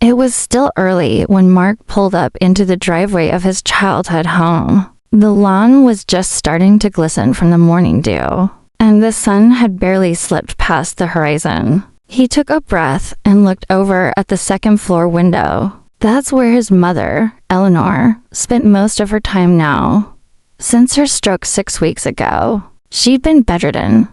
It was still early when Mark pulled up into the driveway of his childhood home. The lawn was just starting to glisten from the morning dew, and the sun had barely slipped past the horizon. He took a breath and looked over at the second-floor window. That's where his mother, Eleanor, spent most of her time now. Since her stroke 6 weeks ago, she'd been bedridden,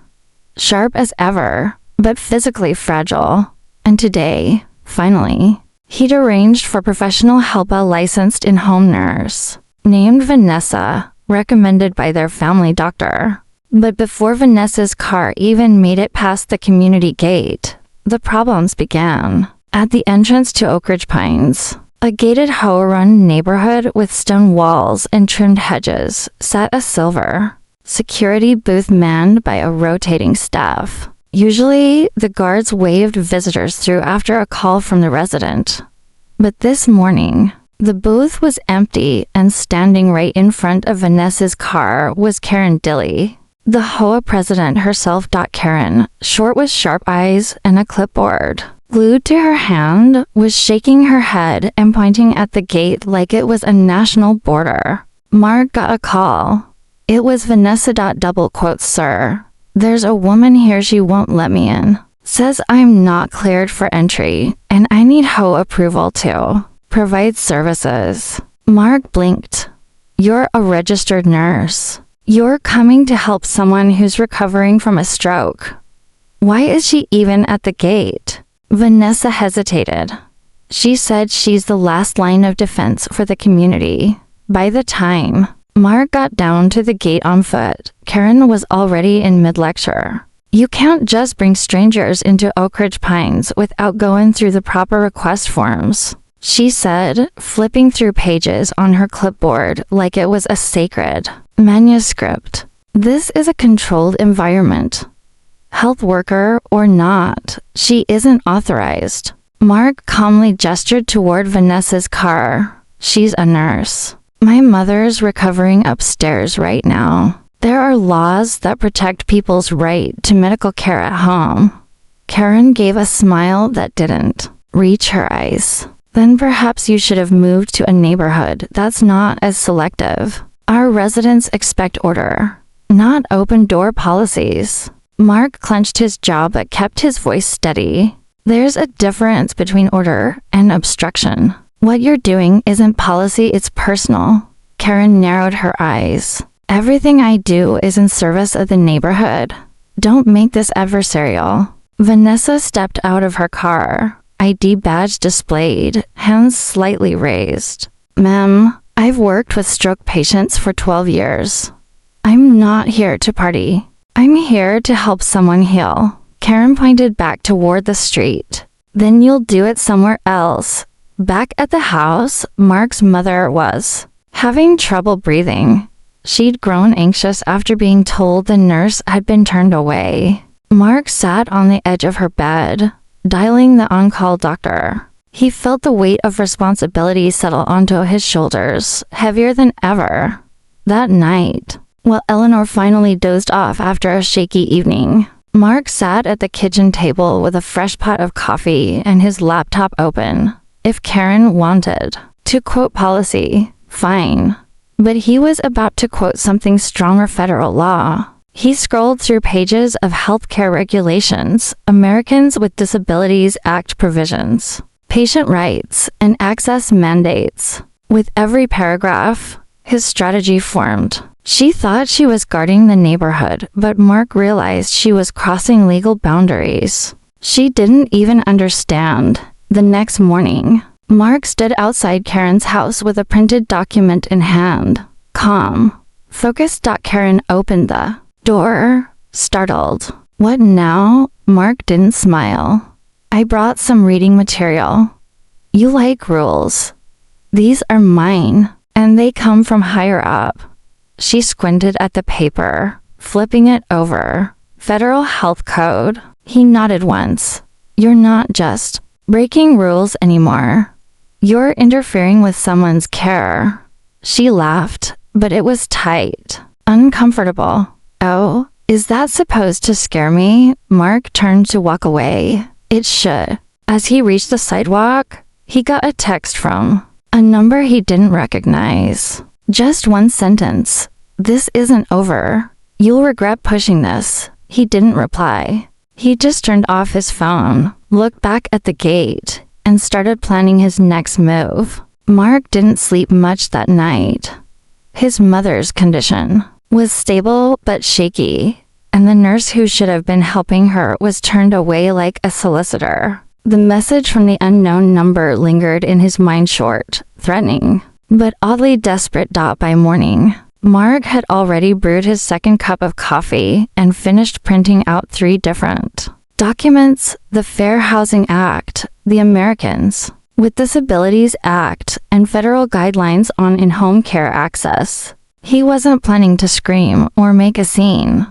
sharp as ever, but physically fragile. And today, finally, he'd arranged for professional help, a licensed in-home nurse, named Vanessa, recommended by their family doctor. But before Vanessa's car even made it past the community gate, the problems began. At the entrance to Oakridge Pines, a gated HOA-run neighborhood with stone walls and trimmed hedges, sat a silver security booth manned by a rotating staff. Usually, the guards waved visitors through after a call from the resident. But this morning, the booth was empty, and standing right in front of Vanessa's car was Karen Dilley, the HOA president herself. Karen, short with sharp eyes and a clipboard glued to her hand, was shaking her head and pointing at the gate like it was a national border. Mark got a call. It was Vanessa. "Sir, there's a woman here, she won't let me in. Says I'm not cleared for entry, and I need HOA approval to provide services." Mark blinked. "You're a registered nurse. You're coming to help someone who's recovering from a stroke. Why is she even at the gate?" Vanessa hesitated. She said she's the last line of defense for the community. By the time Mark got down to the gate on foot, Karen was already in mid-lecture. "You can't just bring strangers into Oakridge Pines without going through the proper request forms," she said, flipping through pages on her clipboard like it was a sacred manuscript. "This is a controlled environment. Health worker or not, she isn't authorized." Mark calmly gestured toward Vanessa's car. "She's a nurse. My mother's recovering upstairs right now. There are laws that protect people's right to medical care at home." Karen gave a smile that didn't reach her eyes. "Then perhaps you should have moved to a neighborhood that's not as selective. Our residents expect order, not open-door policies." Mark clenched his jaw but kept his voice steady. "There's a difference between order and obstruction. What you're doing isn't policy, it's personal." Karen narrowed her eyes. "Everything I do is in service of the neighborhood. Don't make this adversarial." Vanessa stepped out of her car, ID badge displayed, hands slightly raised. "Ma'am, I've worked with stroke patients for 12 years. I'm not here to party. I'm here to help someone heal." Karen pointed back toward the street. "Then you'll do it somewhere else." Back at the house, Mark's mother was having trouble breathing. She'd grown anxious after being told the nurse had been turned away. Mark sat on the edge of her bed, dialing the on-call doctor. He felt the weight of responsibility settle onto his shoulders, heavier than ever. That night, while Eleanor finally dozed off after a shaky evening, Mark sat at the kitchen table with a fresh pot of coffee and his laptop open. If Karen wanted to quote policy, fine. But he was about to quote something stronger: federal law. He scrolled through pages of healthcare regulations, Americans with Disabilities Act provisions, patient rights, and access mandates. With every paragraph, his strategy formed. She thought she was guarding the neighborhood, but Mark realized she was crossing legal boundaries. She didn't even understand. The next morning, Mark stood outside Karen's house with a printed document in hand. Calm, focused. Karen opened the door, startled. "What now?" Mark didn't smile. "I brought some reading material. You like rules. These are mine, and they come from higher up." She squinted at the paper, flipping it over. "Federal Health Code." He nodded once. "You're not just breaking rules anymore. You're interfering with someone's care." She laughed, but it was tight, uncomfortable. "Oh, is that supposed to scare me?" Mark turned to walk away. "It should." As he reached the sidewalk, he got a text from a number he didn't recognize. Just one sentence. "This isn't over. You'll regret pushing this." He didn't reply. He just turned off his phone, looked back at the gate, and started planning his next move. Mark didn't sleep much that night. His mother's condition was stable but shaky, and the nurse who should have been helping her was turned away like a solicitor. The message from the unknown number lingered in his mind, short, threatening, but oddly desperate. By morning, Mark had already brewed his second cup of coffee and finished printing out 3 different documents: the Fair Housing Act, the Americans with Disabilities Act, and federal guidelines on in-home care access. He wasn't planning to scream or make a scene.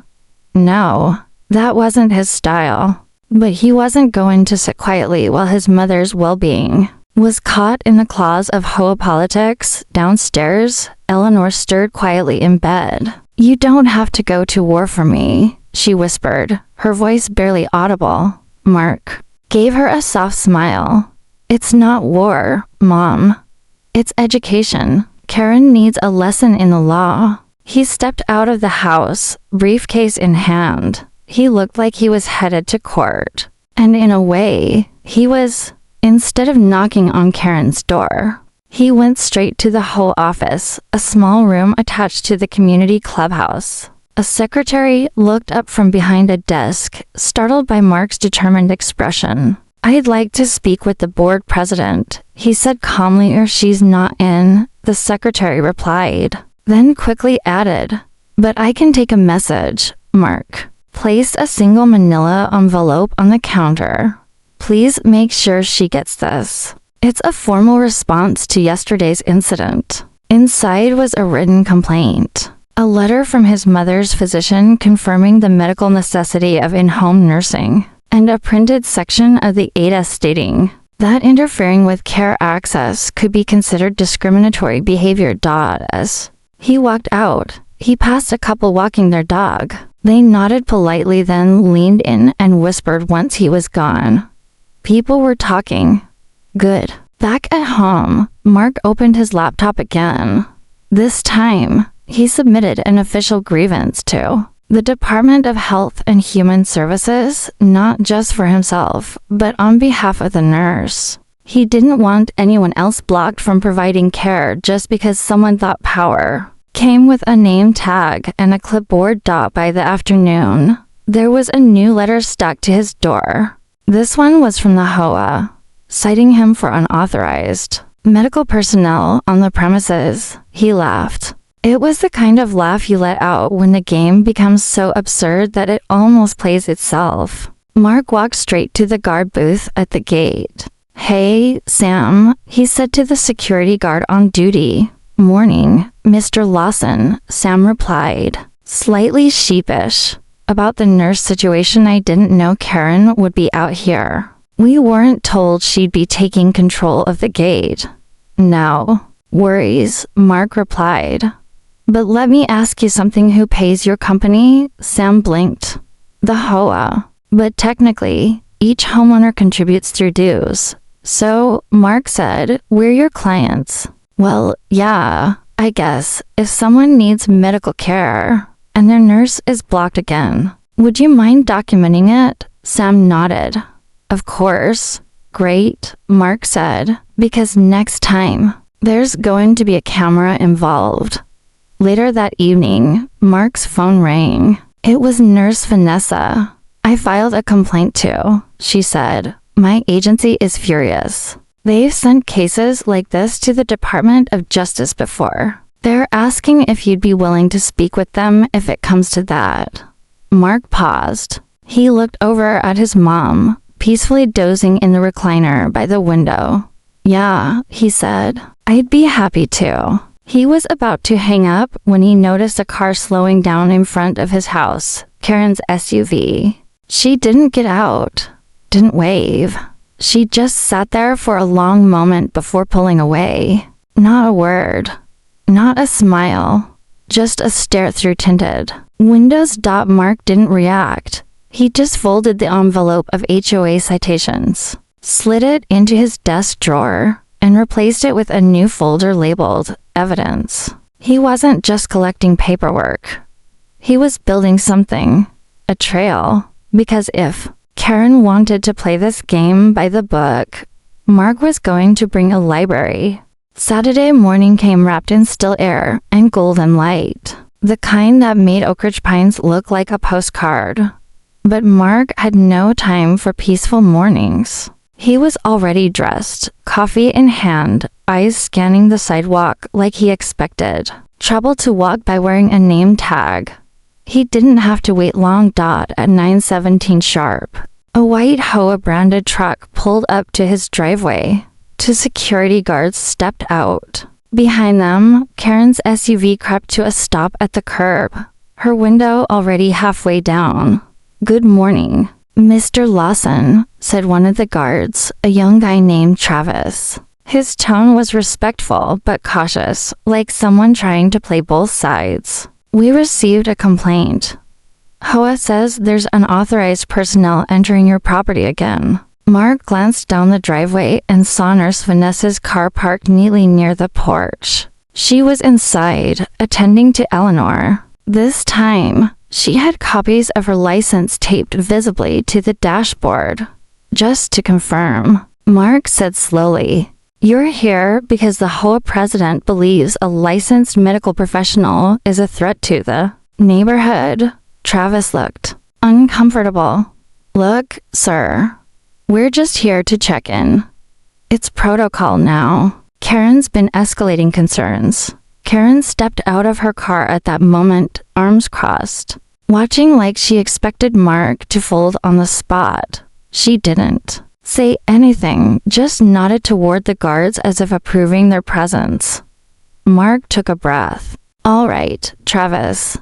No, that wasn't his style. But he wasn't going to sit quietly while his mother's well-being was caught in the claws of HOA politics. Downstairs, Eleanor stirred quietly in bed. "You don't have to go to war for me," she whispered, her voice barely audible. Mark gave her a soft smile. "It's not war, Mom. It's education. Karen needs a lesson in the law." He stepped out of the house, briefcase in hand. He looked like he was headed to court. And in a way, he was. Instead of knocking on Karen's door, he went straight to the HOA office, a small room attached to the community clubhouse. A secretary looked up from behind a desk, startled by Mark's determined expression. "I'd like to speak with the board president," he said calmly. "Or she's not in," the secretary replied, then quickly added, "But I can take a message." Mark placed a single manila envelope on the counter. "Please make sure she gets this. It's a formal response to yesterday's incident." Inside was a written complaint, a letter from his mother's physician confirming the medical necessity of in-home nursing, and a printed section of the ADA stating that interfering with care access could be considered discriminatory behavior. As he walked out, he passed a couple walking their dog. They nodded politely, then leaned in and whispered once he was gone. People were talking. Good. Back at home, Mark opened his laptop again. This time, he submitted an official grievance to the Department of Health and Human Services, not just for himself, but on behalf of the nurse. He didn't want anyone else blocked from providing care just because someone thought power came with a name tag and a clipboard. By the afternoon, there was a new letter stuck to his door. This one was from the HOA, citing him for unauthorized medical personnel on the premises. He laughed. It was the kind of laugh you let out when the game becomes so absurd that it almost plays itself. Mark walked straight to the guard booth at the gate. "Hey, Sam," he said to the security guard on duty. "Morning, Mr. Lawson," Sam replied, slightly sheepish. "About the nurse situation, I didn't know Karen would be out here. We weren't told she'd be taking control of the gate." "No worries," Mark replied. "But let me ask you something. Who pays your company?" Sam blinked. "The HOA. But technically, each homeowner contributes through dues." "So," Mark said, "we're your clients." "Well, yeah, I guess. If someone needs medical care and their nurse is blocked again, would you mind documenting it?" Sam nodded. "Of course." "Great," Mark said, "because next time, there's going to be a camera involved." Later that evening, Mark's phone rang. It was Nurse Vanessa. "I filed a complaint too," she said. "My agency is furious. They've sent cases like this to the Department of Justice before. They're asking if you'd be willing to speak with them if it comes to that." Mark paused. He looked over at his mom, peacefully dozing in the recliner by the window. "Yeah," he said, "I'd be happy to." He was about to hang up when he noticed a car slowing down in front of his house, Karen's SUV. She didn't get out, didn't wave. She just sat there for a long moment before pulling away. Not a word, not a smile, just a stare through tinted windows. Mark didn't react. He just folded the envelope of HOA citations, slid it into his desk drawer, and replaced it with a new folder labeled Evidence. He wasn't just collecting paperwork. He was building something, a trail, because if Karen wanted to play this game by the book, Mark was going to bring a library. Saturday morning came wrapped in still air and golden light, the kind that made Oakridge Pines look like a postcard. But Mark had no time for peaceful mornings. He was already dressed, coffee in hand, eyes scanning the sidewalk like he expected. Trouble to walk by wearing a name tag. He didn't have to wait long. At 9:17 sharp, a white HOA branded truck pulled up to his driveway. Two security guards stepped out. Behind them, Karen's SUV crept to a stop at the curb, her window already halfway down. "Good morning, Mr. Lawson," said one of the guards, a young guy named Travis. His tone was respectful but cautious, like someone trying to play both sides. "We received a complaint. HOA says there's unauthorized personnel entering your property again." Mark glanced down the driveway and saw Nurse Vanessa's car parked neatly near the porch. She was inside, attending to Eleanor. This time, she had copies of her license taped visibly to the dashboard. "Just to confirm," Mark said slowly, "you're here because the HOA president believes a licensed medical professional is a threat to the neighborhood?" Travis looked uncomfortable. "Look, sir, we're just here to check in. It's protocol now." Karen's been escalating concerns. Karen stepped out of her car at that moment, arms crossed, watching like she expected Mark to fold on the spot. She didn't say anything, just nodded toward the guards as if approving their presence. Mark took a breath. "All right, Travis,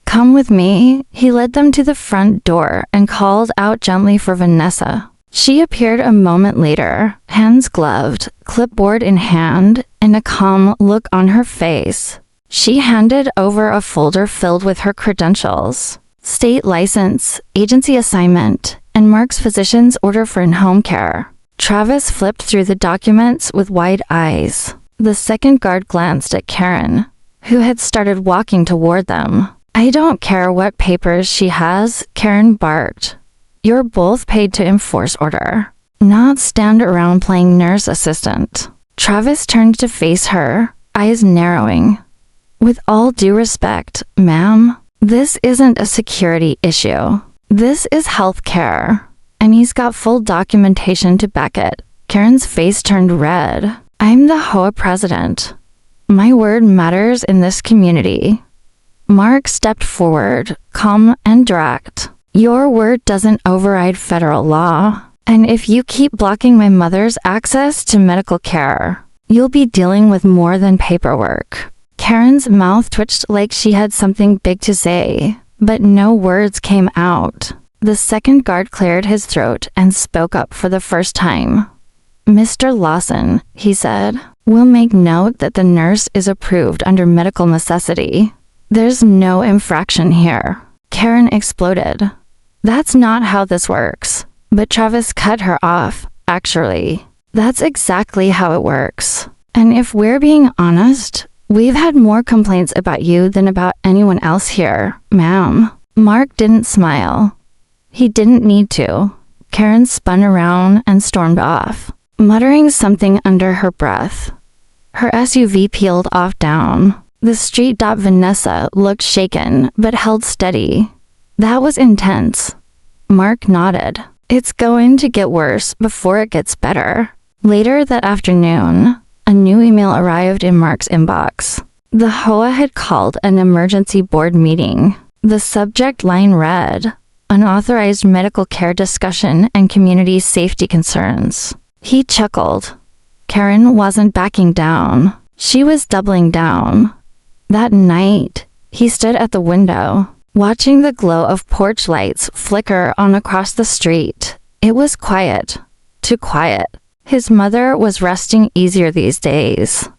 come with me." He led them to the front door and called out gently for Vanessa. She appeared a moment later, hands gloved, clipboard in hand, and a calm look on her face. She handed over a folder filled with her credentials, state license, agency assignment, and Mark's physician's order for in-home care. Travis flipped through the documents with wide eyes. The second guard glanced at Karen, who had started walking toward them. "I don't care what papers she has," Karen barked. "You're both paid to enforce order, not stand around playing nurse assistant." Travis turned to face her, eyes narrowing. "With all due respect, ma'am, this isn't a security issue. This is health care, and he's got full documentation to back it." Karen's face turned red. "I'm the HOA president. My word matters in this community." Mark stepped forward, calm and direct. "Your word doesn't override federal law, and if you keep blocking my mother's access to medical care, you'll be dealing with more than paperwork." Karen's mouth twitched like she had something big to say, but no words came out. The second guard cleared his throat and spoke up for the first time. "Mr. Lawson," he said, "we'll make note that the nurse is approved under medical necessity. There's no infraction here." Karen exploded. "That's not how this works." But Travis cut her off. "Actually, that's exactly how it works. And if we're being honest, we've had more complaints about you than about anyone else here, ma'am." Mark didn't smile. He didn't need to. Karen spun around and stormed off, muttering something under her breath. Her SUV peeled off down. The street. Vanessa looked shaken but held steady. "That was intense." Mark nodded. "It's going to get worse before it gets better." Later that afternoon, a new email arrived in Mark's inbox. The HOA had called an emergency board meeting. The subject line read, "Unauthorized medical care discussion and community safety concerns." He chuckled. Karen wasn't backing down. She was doubling down. That night, he stood at the window, watching the glow of porch lights flicker on across the street. It was quiet. Too quiet. His mother was resting easier these days.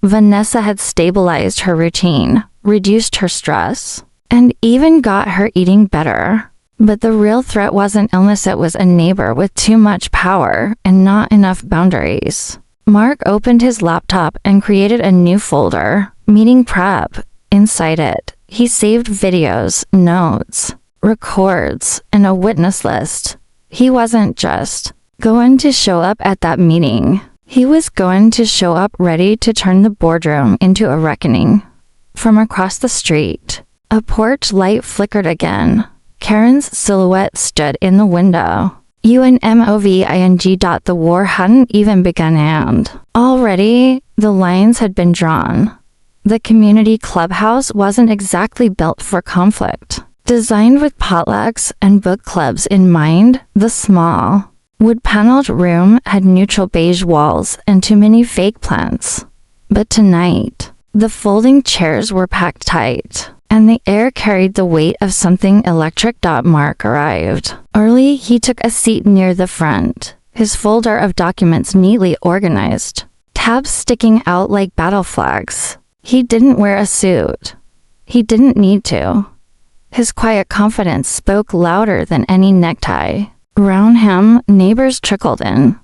Vanessa had stabilized her routine, reduced her stress, and even got her eating better. But the real threat wasn't illness, it was a neighbor with too much power and not enough boundaries. Mark opened his laptop and created a new folder, Meeting Prep. Inside it, he saved videos, notes, records, and a witness list. He wasn't just going to show up at that meeting. He was going to show up ready to turn the boardroom into a reckoning. From across the street, a porch light flickered again. Karen's silhouette stood in the window. UNMOVING. The war hadn't even begun and already the lines had been drawn. The community clubhouse wasn't exactly built for conflict. Designed with potlucks and book clubs in mind, the small, wood-paneled room had neutral beige walls and too many fake plants. But tonight, the folding chairs were packed tight, and the air carried the weight of something electric. Mark arrived early. He took a seat near the front, his folder of documents neatly organized, tabs sticking out like battle flags. He didn't wear a suit. He didn't need to. His quiet confidence spoke louder than any necktie. Around him, neighbors trickled in.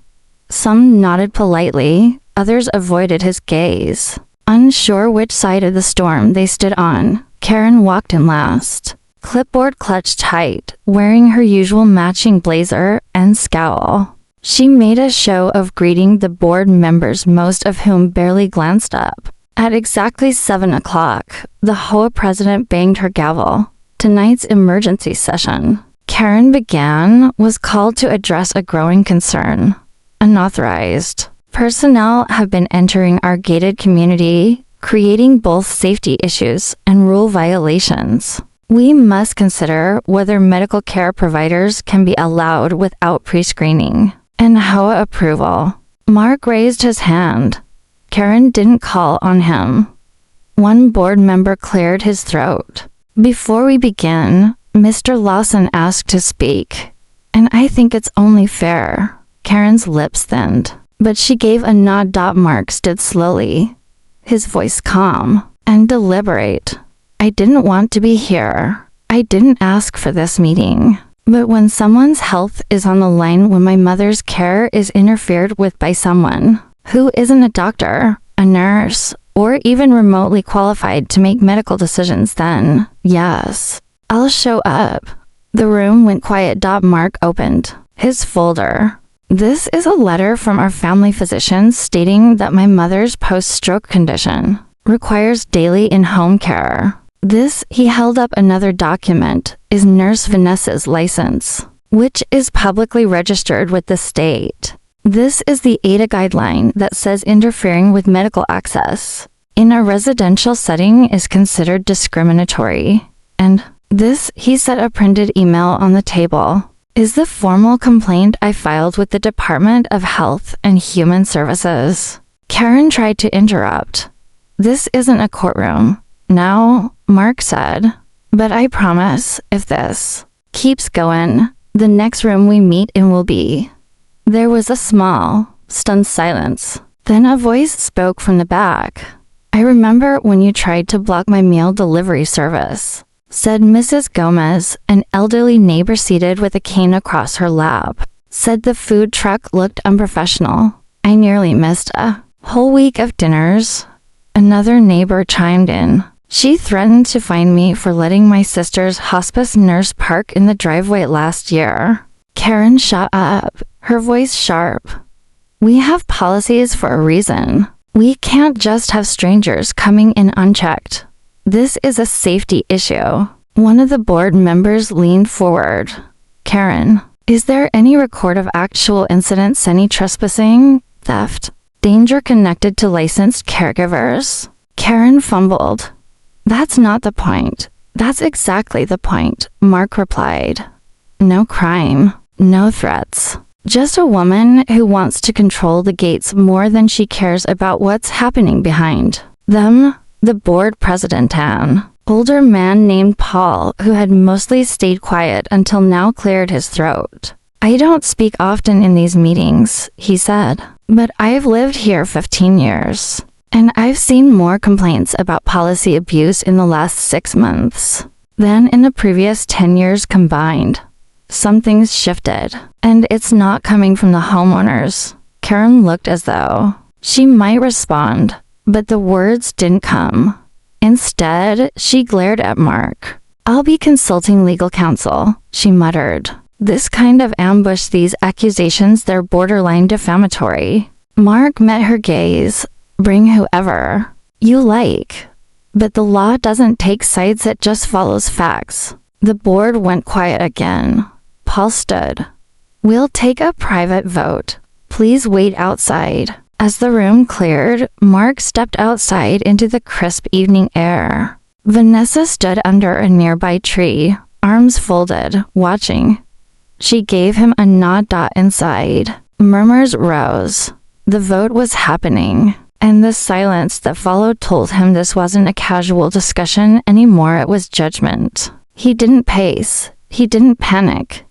Some nodded politely, others avoided his gaze. Unsure which side of the storm they stood on, Karen walked in last, clipboard clutched tight, wearing her usual matching blazer and scowl. She made a show of greeting the board members, most of whom barely glanced up. At exactly 7 o'clock, the HOA president banged her gavel. Tonight's emergency session, Karen began, was called to address a growing concern. Unauthorized personnel have been entering our gated community, creating both safety issues and rule violations. We must consider whether medical care providers can be allowed without pre-screening and HOA approval. Mark raised his hand. Karen didn't call on him. One board member cleared his throat. Before we begin, Mr. Lawson asked to speak, and I think it's only fair. Karen's lips thinned, but she gave a nod. Mark stood slowly, his voice calm and deliberate. I didn't want to be here. I didn't ask for this meeting. But when someone's health is on the line, when my mother's care is interfered with by someone who isn't a doctor, a nurse, or even remotely qualified to make medical decisions, then, yes, I'll show up. The room went quiet. Mark opened his folder. This is a letter from our family physician stating that my mother's post-stroke condition requires daily in-home care. This, he held up another document, is Nurse Vanessa's license, which is publicly registered with the state. This is the ADA guideline that says interfering with medical access in a residential setting is considered discriminatory. And this, he set a printed email on the table, is the formal complaint I filed with the Department of Health and Human Services. Karen tried to interrupt. This isn't a courtroom. No, Mark said. But I promise, if this keeps going, the next room we meet in will be. There was a small, stunned silence. Then a voice spoke from the back. I remember when you tried to block my meal delivery service, said Mrs. Gomez, an elderly neighbor seated with a cane across her lap. Said the food truck looked unprofessional. I nearly missed a whole week of dinners. Another neighbor chimed in. She threatened to fine me for letting my sister's hospice nurse park in the driveway last year. Karen shot up, her voice sharp. We have policies for a reason. We can't just have strangers coming in unchecked. This is a safety issue. One of the board members leaned forward. Karen, is there any record of actual incidents, any trespassing, theft, danger connected to licensed caregivers? Karen fumbled. That's not the point. That's exactly the point, Mark replied. No crime, no threats. Just a woman who wants to control the gates more than she cares about what's happening behind them. The board president, an older man named Paul, who had mostly stayed quiet until now, cleared his throat. I don't speak often in these meetings, he said, but I've lived here 15 years, and I've seen more complaints about policy abuse in the last 6 months than in the previous 10 years combined. Something's shifted, and it's not coming from the homeowners. Karen looked as though she might respond, but the words didn't come. Instead, she glared at Mark. "I'll be consulting legal counsel," she muttered. "This kind of ambush, these accusations, they're borderline defamatory." Mark met her gaze. "Bring whoever you like. But the law doesn't take sides, it just follows facts." The board went quiet again. Paul stood. "We'll take a private vote. Please wait outside." As the room cleared, Mark stepped outside into the crisp evening air. Vanessa stood under a nearby tree, arms folded, watching. She gave him a nod. Inside, murmurs rose. The vote was happening, and the silence that followed told him this wasn't a casual discussion anymore, it was judgment. He didn't pace. He didn't panic.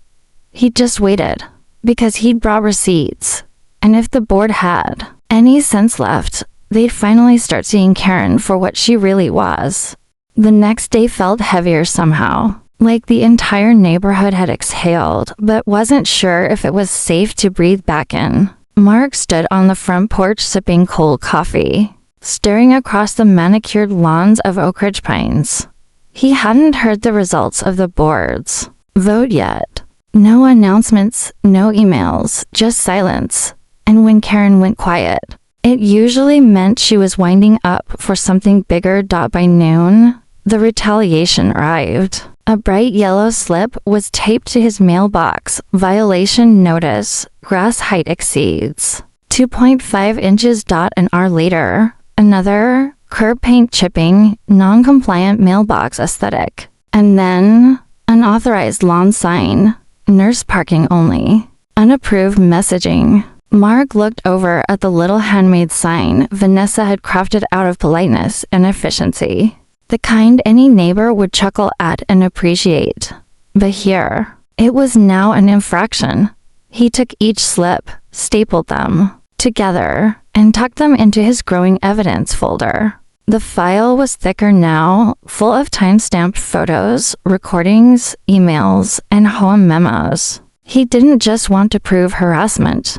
He just waited, because he'd brought receipts. And if the board had any sense left, they'd finally start seeing Karen for what she really was. The next day felt heavier somehow, like the entire neighborhood had exhaled, but wasn't sure if it was safe to breathe back in. Mark stood on the front porch sipping cold coffee, staring across the manicured lawns of Oakridge Pines. He hadn't heard the results of the board's vote yet. No announcements, no emails, just silence. And when Karen went quiet, it usually meant she was winding up for something bigger. By noon, the retaliation arrived. A bright yellow slip was taped to his mailbox. Violation notice. Grass height exceeds 2.5 inches. An hour later, another curb paint chipping, non-compliant mailbox aesthetic. And then, unauthorized lawn sign. Nurse parking only. Unapproved messaging. Mark looked over at the little handmade sign Vanessa had crafted out of politeness and efficiency. The kind any neighbor would chuckle at and appreciate. But here, it was now an infraction. He took each slip, stapled them together, and tucked them into his growing evidence folder. The file was thicker now, full of time-stamped photos, recordings, emails, and HOA memos. He didn't just want to prove harassment.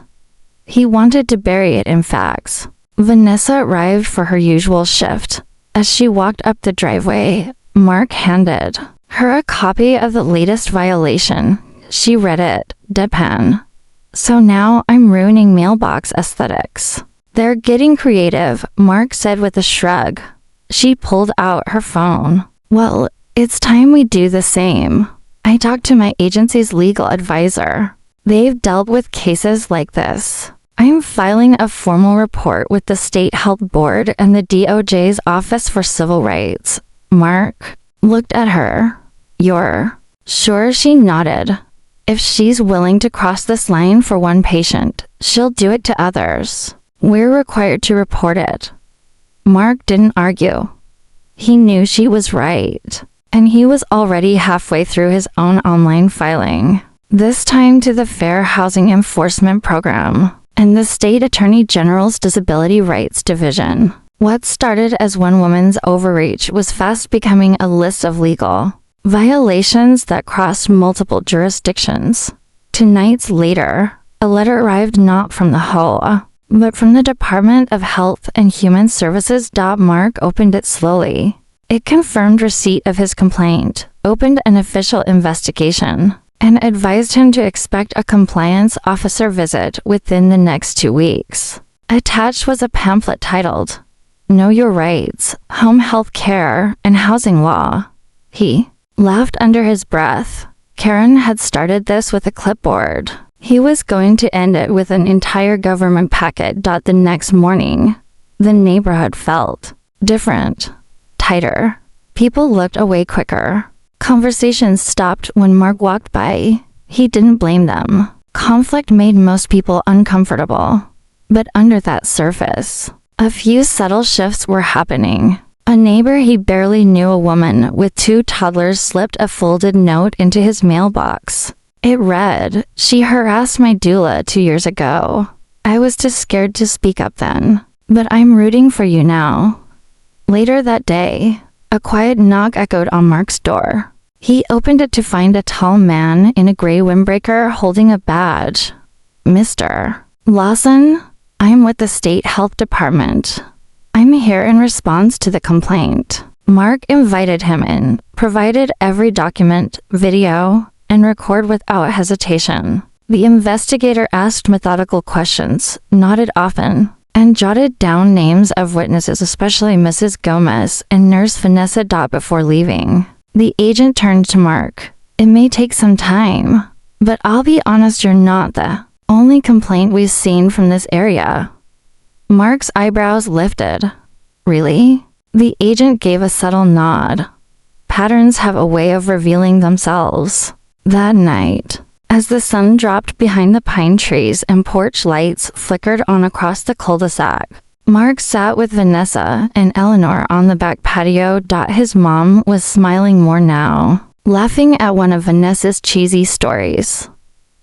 He wanted to bury it in facts. Vanessa arrived for her usual shift. As she walked up the driveway, Mark handed her a copy of the latest violation. She read it, deadpan. "So now I'm ruining mailbox aesthetics." "They're getting creative," Mark said with a shrug. She pulled out her phone. "Well, it's time we do the same. I talked to my agency's legal advisor. They've dealt with cases like this. I'm filing a formal report with the State Health Board and the DOJ's Office for Civil Rights." Mark looked at her. "You're sure?" She nodded. "If she's willing to cross this line for one patient, she'll do it to others. We're required to report it." Mark didn't argue. He knew she was right, and he was already halfway through his own online filing. This time to the Fair Housing Enforcement Program and the State Attorney General's Disability Rights Division. What started as one woman's overreach was fast becoming a list of legal violations that crossed multiple jurisdictions. 2 nights later, a letter arrived not from the HOA, but from the Department of Health and Human Services. Mark opened it slowly. It confirmed receipt of his complaint, opened an official investigation, and advised him to expect a compliance officer visit within the next 2 weeks. Attached was a pamphlet titled, "Know Your Rights, Home Health Care, and Housing Law." He laughed under his breath. Karen had started this with a clipboard. He was going to end it with an entire government packet. The next morning, the neighborhood felt different, tighter. People looked away quicker. Conversations stopped when Mark walked by. He didn't blame them. Conflict made most people uncomfortable. But under that surface, a few subtle shifts were happening. A neighbor he barely knew, a woman with 2 toddlers, slipped a folded note into his mailbox. It read, "She harassed my doula 2 years ago. I was too scared to speak up then, but I'm rooting for you now." Later that day, a quiet knock echoed on Mark's door. He opened it to find a tall man in a gray windbreaker holding a badge. "Mr. Lawson, I'm with the State Health Department. I'm here in response to the complaint." Mark invited him in, provided every document, video, and record without hesitation. The investigator asked methodical questions, nodded often, and jotted down names of witnesses, especially Mrs. Gomez and Nurse Vanessa Dot, before leaving. The agent turned to Mark. "It may take some time, but I'll be honest, you're not the only complaint we've seen from this area." Mark's eyebrows lifted. "Really?" The agent gave a subtle nod. Patterns have a way of revealing themselves. That night, as the sun dropped behind the pine trees and porch lights flickered on across the cul-de-sac, Mark sat with Vanessa and Eleanor on the back patio. His mom was smiling more now, laughing at one of Vanessa's cheesy stories.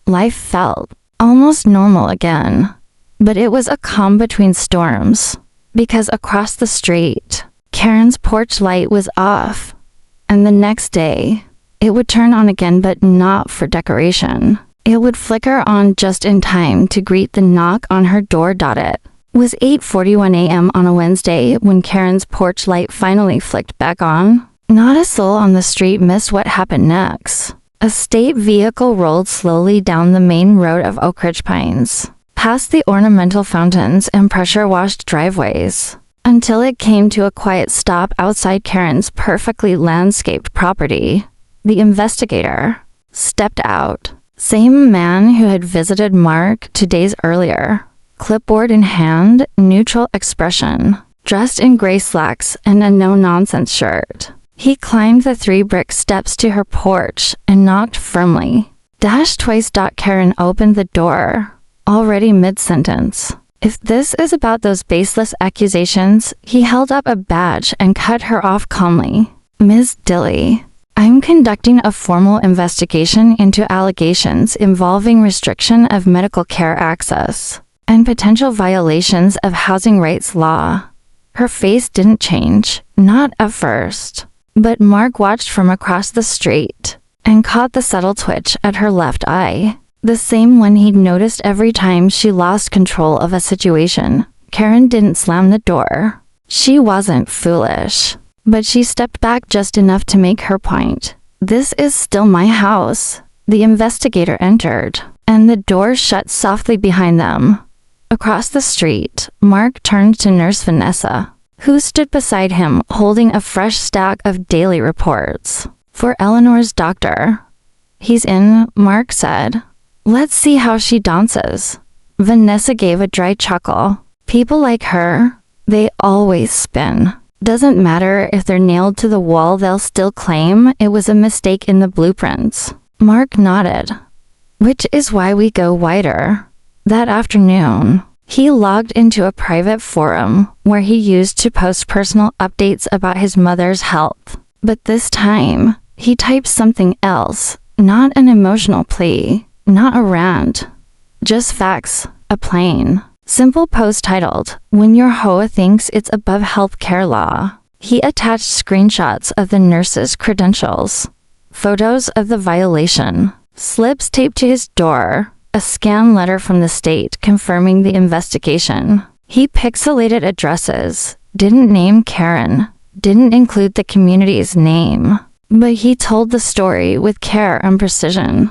Life felt almost normal again, but it was a calm between storms, because across the street, Karen's porch light was off, and the next day, it would turn on again, but not for decoration. It would flicker on just in time to greet the knock on her door. It was 8:41 a.m. on a Wednesday when Karen's porch light finally flicked back on. Not a soul on the street missed what happened next. A state vehicle rolled slowly down the main road of Oakridge Pines, past the ornamental fountains and pressure-washed driveways, until it came to a quiet stop outside Karen's perfectly landscaped property. The investigator stepped out. Same man who had visited Mark 2 days earlier. Clipboard in hand, neutral expression, dressed in gray slacks and a no-nonsense shirt. He climbed the 3 brick steps to her porch and knocked firmly. Twice. Karen opened the door, already mid-sentence. "If this is about those baseless accusations," he held up a badge and cut her off calmly. "Ms. Dilley, I'm conducting a formal investigation into allegations involving restriction of medical care access and potential violations of housing rights law." Her face didn't change, not at first, but Mark watched from across the street and caught the subtle twitch at her left eye, the same one he'd noticed every time she lost control of a situation. Karen didn't slam the door. She wasn't foolish, but she stepped back just enough to make her point. "This is still my house." The investigator entered, and the door shut softly behind them. Across the street, Mark turned to Nurse Vanessa, who stood beside him holding a fresh stack of daily reports. "For Eleanor's doctor." "He's in," Mark said. "Let's see how she dances." Vanessa gave a dry chuckle. "People like her, they always spin. Doesn't matter if they're nailed to the wall, they'll still claim it was a mistake in the blueprints." Mark nodded. "Which is why we go wider." That afternoon, he logged into a private forum where he used to post personal updates about his mother's health. But this time, he typed something else, not an emotional plea, not a rant, just facts, a plain, simple post titled, "When your HOA thinks it's above health care law." He attached screenshots of the nurse's credentials, photos of the violation, slips taped to his door, a scan letter from the state confirming the investigation. He pixelated addresses, didn't name Karen, didn't include the community's name, but he told the story with care and precision.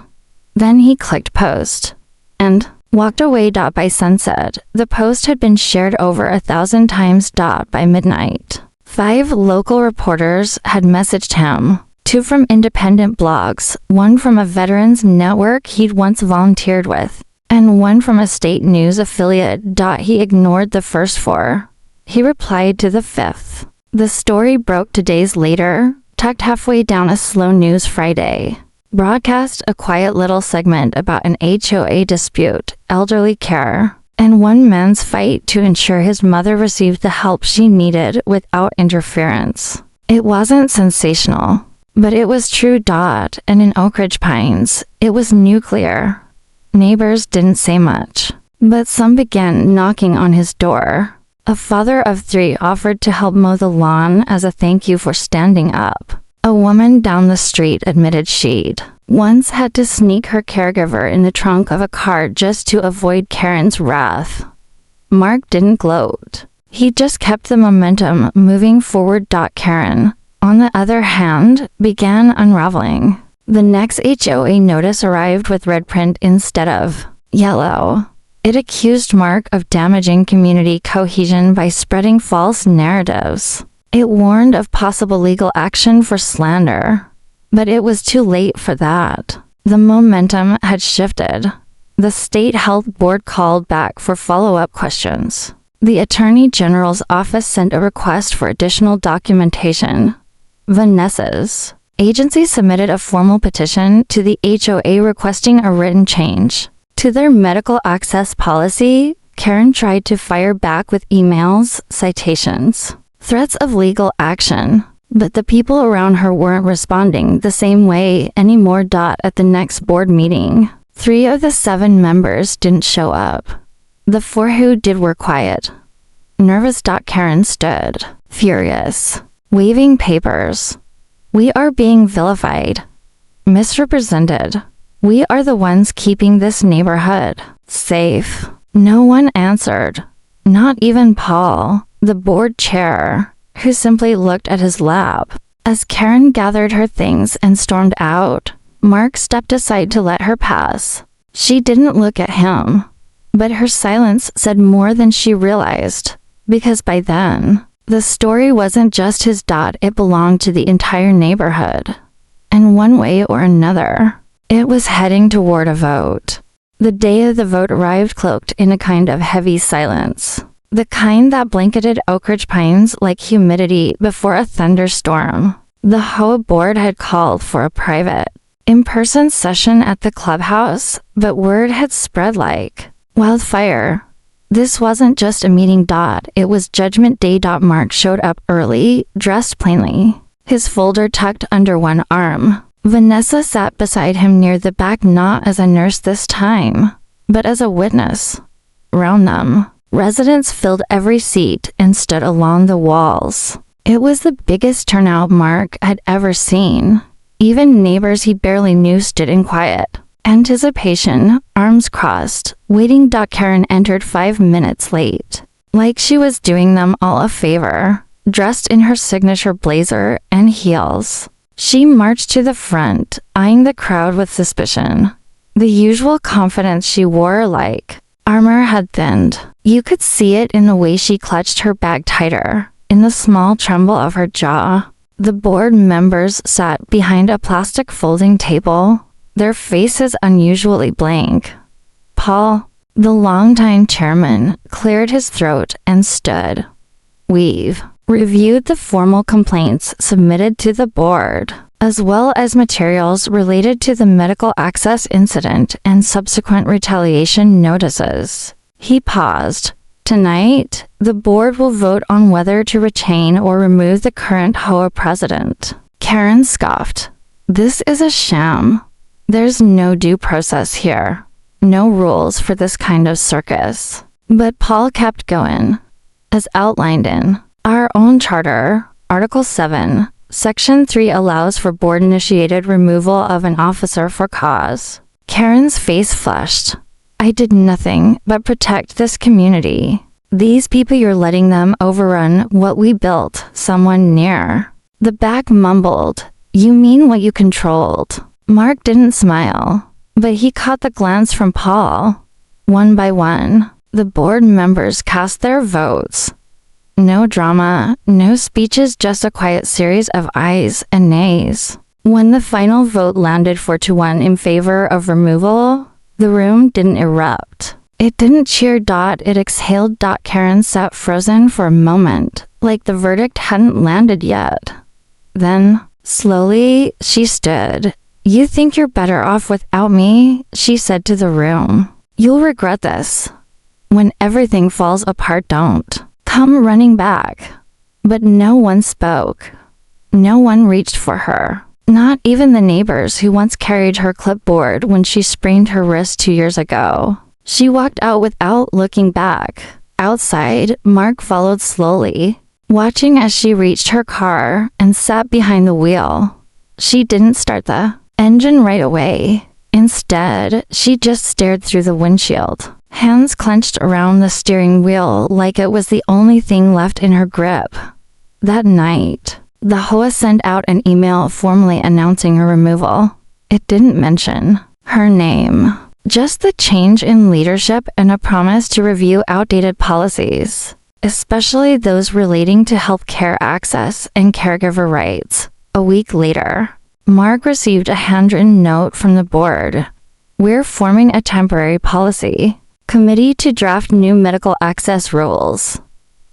Then he clicked post and walked away. By sunset, the post had been shared over 1,000 times. By midnight, 5 local reporters had messaged him, 2 from independent blogs, 1 from a veterans network he'd once volunteered with, and 1 from a state news affiliate. He ignored the first 4. He replied to the 5th. The story broke 2 days later, tucked halfway down a slow news Friday. Broadcast a quiet little segment about an HOA dispute, elderly care, and one man's fight to ensure his mother received the help she needed without interference. It wasn't sensational, but it was true. And in Oakridge Pines, it was nuclear. Neighbors didn't say much, but some began knocking on his door. A father of 3 offered to help mow the lawn as a thank you for standing up. A woman down the street admitted she'd once had to sneak her caregiver in the trunk of a car just to avoid Karen's wrath. Mark didn't gloat. He just kept the momentum moving forward. Karen, on the other hand, began unraveling. The next HOA notice arrived with red print instead of yellow. It accused Mark of damaging community cohesion by spreading false narratives. It warned of possible legal action for slander. But it was too late for that. The momentum had shifted. The State Health Board called back for follow-up questions. The Attorney General's office sent a request for additional documentation. Vanessa's agency submitted a formal petition to the HOA requesting a written change to their medical access policy. Karen tried to fire back with emails, citations, threats of legal action, but the people around her weren't responding the same way anymore. At the next board meeting, 3 of the 7 members didn't show up. The 4 who did were quiet. Nervous. Karen stood, furious, waving papers. We are being vilified, misrepresented. We are the ones keeping this neighborhood safe. No one answered, not even Paul, the board chair, who simply looked at his lap. As Karen gathered her things and stormed out, Mark stepped aside to let her pass. She didn't look at him, but her silence said more than she realized, because by then, the story wasn't just his. It belonged to the entire neighborhood. And one way or another, it was heading toward a vote. The day of the vote arrived cloaked in a kind of heavy silence. The kind that blanketed Oakridge Pines like humidity before a thunderstorm. The HOA board had called for a private, in-person session at the clubhouse, but word had spread like wildfire. This wasn't just a meeting. It was Judgment Day. Mark showed up early, dressed plainly, his folder tucked under one arm. Vanessa sat beside him near the back, not as a nurse this time, but as a witness. Round them, residents filled every seat and stood along the walls. It was the biggest turnout Mark had ever seen. Even neighbors he barely knew stood in quiet anticipation, arms crossed, waiting. Karen entered 5 minutes late, like she was doing them all a favor. Dressed in her signature blazer and heels, she marched to the front, eyeing the crowd with suspicion. The usual confidence she wore like armor had thinned. You could see it in the way she clutched her bag tighter, in the small tremble of her jaw. The board members sat behind a plastic folding table, their faces unusually blank. Paul, the longtime chairman, cleared his throat and stood. We've reviewed the formal complaints submitted to the board, as well as materials related to the medical access incident and subsequent retaliation notices. He paused. Tonight, the board will vote on whether to retain or remove the current HOA president. Karen scoffed. This is a sham. There's no due process here. No rules for this kind of circus. But Paul kept going. As outlined in our own charter, Article 7, Section 3 allows for board-initiated removal of an officer for cause. Karen's face flushed. I did nothing but protect this community. These people, you're letting them overrun what we built, someone near. The back mumbled, you mean what you controlled? Mark didn't smile, but he caught the glance from Paul. One by one, the board members cast their votes. No drama, no speeches, just a quiet series of ayes and nays. When the final vote landed 4-1 in favor of removal, the room didn't erupt. It didn't cheer. It exhaled. Karen sat frozen for a moment, like the verdict hadn't landed yet. Then, slowly, she stood. You think you're better off without me, she said to the room. You'll regret this. When everything falls apart, don't come running back. But no one spoke. No one reached for her. Not even the neighbors who once carried her clipboard when she sprained her wrist 2 years ago. She walked out without looking back. Outside, Mark followed slowly, watching as she reached her car and sat behind the wheel. She didn't start the engine right away. Instead, she just stared through the windshield, hands clenched around the steering wheel like it was the only thing left in her grip. That night, the HOA sent out an email formally announcing her removal. It didn't mention her name, just the change in leadership and a promise to review outdated policies, especially those relating to health care access and caregiver rights. A week later, Mark received a handwritten note from the board. We're forming a temporary policy committee to draft new medical access rules.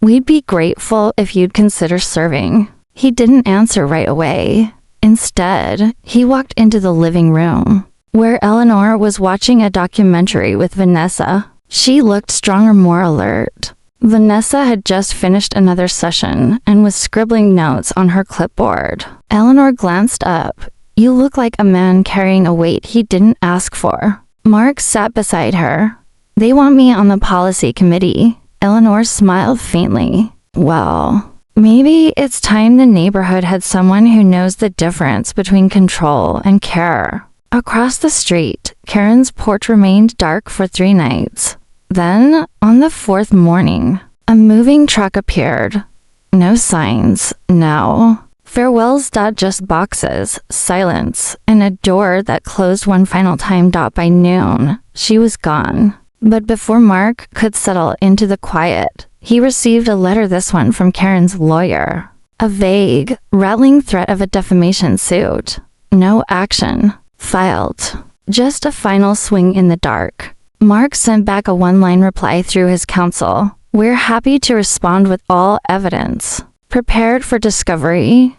We'd be grateful if you'd consider serving. He didn't answer right away. Instead, he walked into the living room, where Eleanor was watching a documentary with Vanessa. She looked stronger, more alert. Vanessa had just finished another session and was scribbling notes on her clipboard. Eleanor glanced up. You look like a man carrying a weight he didn't ask for. Mark sat beside her. They want me on the policy committee. Eleanor smiled faintly. Well, maybe it's time the neighborhood had someone who knows the difference between control and care. Across the street, Karen's porch remained dark for 3 nights. Then, on the 4th morning, a moving truck appeared. No signs, no farewells. Just boxes, silence, and a door that closed one final time. By noon, she was gone. But before Mark could settle into the quiet, he received a letter, this one from Karen's lawyer. A vague, rattling threat of a defamation suit. No action filed. Just a final swing in the dark. Mark sent back a one-line reply through his counsel. We're happy to respond with all evidence. Prepared for discovery.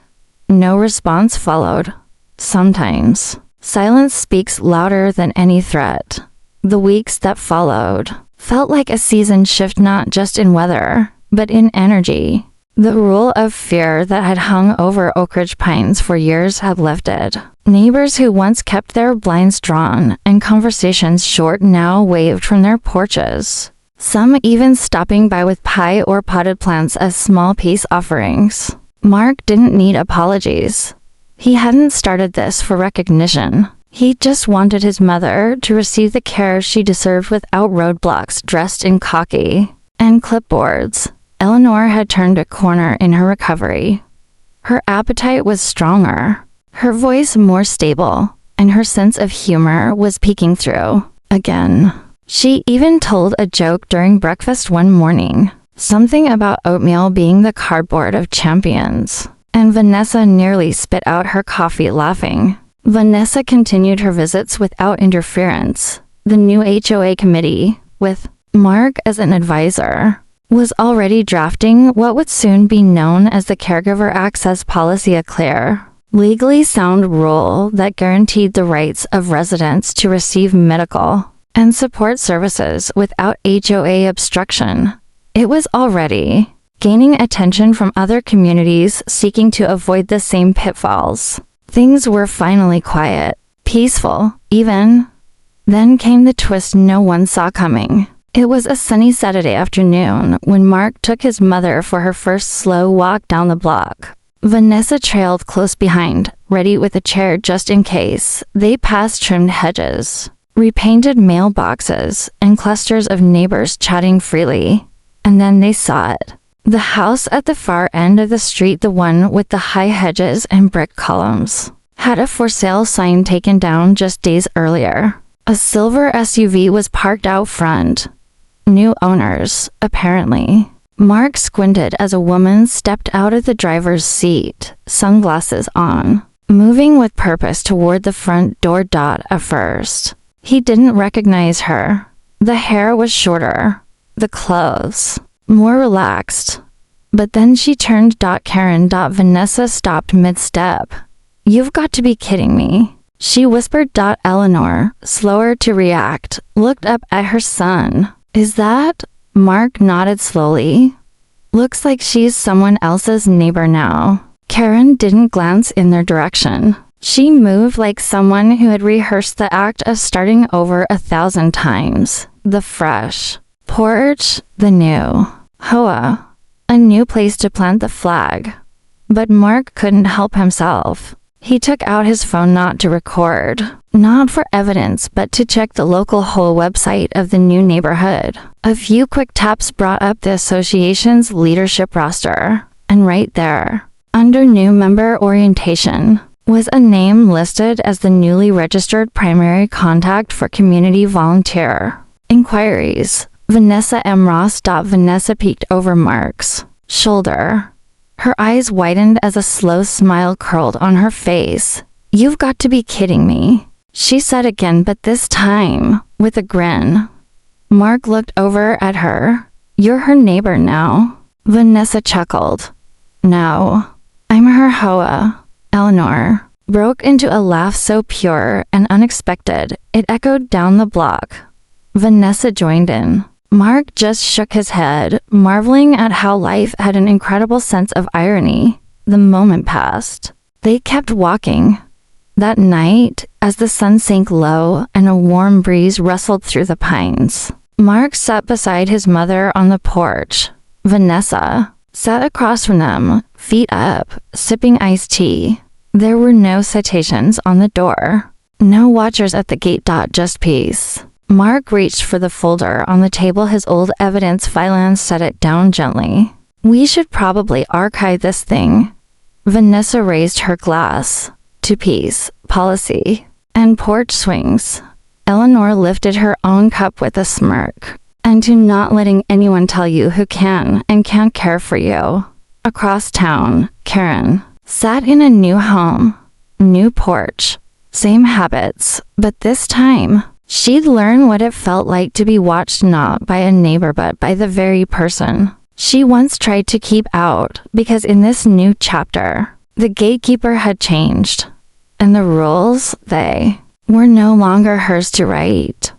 No response followed. Sometimes silence speaks louder than any threat. The weeks that followed felt like a season shift, not just in weather, but in energy. The rule of fear that had hung over Oakridge Pines for years had lifted. Neighbors who once kept their blinds drawn and conversations short now waved from their porches, some even stopping by with pie or potted plants as small peace offerings. Mark didn't need apologies. He hadn't started this for recognition. He just wanted his mother to receive the care she deserved without roadblocks. Dressed in khaki and clipboards, Eleanor had turned a corner in her recovery. Her appetite was stronger, her voice more stable, and her sense of humor was peeking through. Again, she even told a joke during breakfast one morning, something about oatmeal being the cardboard of champions, and Vanessa nearly spit out her coffee laughing. Vanessa continued her visits without interference. The new HOA committee, with Mark as an advisor, was already drafting what would soon be known as the Caregiver Access Policy, a clear, legally sound rule that guaranteed the rights of residents to receive medical and support services without HOA obstruction. It was already gaining attention from other communities seeking to avoid the same pitfalls. Things were finally quiet, peaceful, even. Then came the twist no one saw coming. It was a sunny Saturday afternoon when Mark took his mother for her first slow walk down the block. Vanessa trailed close behind, ready with a chair just in case. They passed trimmed hedges, repainted mailboxes, and clusters of neighbors chatting freely. And then they saw it. The house at the far end of the street, the one with the high hedges and brick columns, had a for sale sign taken down just days earlier. A silver SUV was parked out front. New owners, apparently. Mark squinted as a woman stepped out of the driver's seat, sunglasses on, moving with purpose toward the front door. At first, he didn't recognize her. The hair was shorter, the clothes more relaxed. But then she turned. Karen. Vanessa stopped mid-step. You've got to be kidding me, she whispered. Eleanor, slower to react, looked up at her son. Is that? Mark nodded slowly. Looks like she's someone else's neighbor now. Karen didn't glance in their direction. She moved like someone who had rehearsed the act of starting over 1,000 times. The fresh porch, the new HOA, a new place to plant the flag. But Mark couldn't help himself. He took out his phone not to record, not for evidence, but to check the local HOA website of the new neighborhood. A few quick taps brought up the association's leadership roster, and right there, under new member orientation, was a name listed as the newly registered primary contact for community volunteer inquiries. Vanessa M. Ross. Vanessa peeked over Mark's shoulder. Her eyes widened as a slow smile curled on her face. "You've got to be kidding me," she said again, but this time with a grin. Mark looked over at her. "You're her neighbor now." Vanessa chuckled. "No, I'm her HOA." Eleanor broke into a laugh so pure and unexpected it echoed down the block. Vanessa joined in. Mark just shook his head, marveling at how life had an incredible sense of irony. The moment passed. They kept walking. That night, as the sun sank low and a warm breeze rustled through the pines, Mark sat beside his mother on the porch. Vanessa sat across from them, feet up, sipping iced tea. There were no citations on the door. No watchers at the gate. Just peace. Mark reached for the folder on the table, his old evidence file, and set it down gently. "We should probably archive this thing." Vanessa raised her glass to peace, policy, and porch swings. Eleanor lifted her own cup with a smirk. "And to not letting anyone tell you who can and can't care for you." Across town, Karen sat in a new home, new porch, same habits, but this time, she'd learn what it felt like to be watched not by a neighbor but by the very person she once tried to keep out, because in this new chapter, the gatekeeper had changed, and the rules, they were no longer hers to write.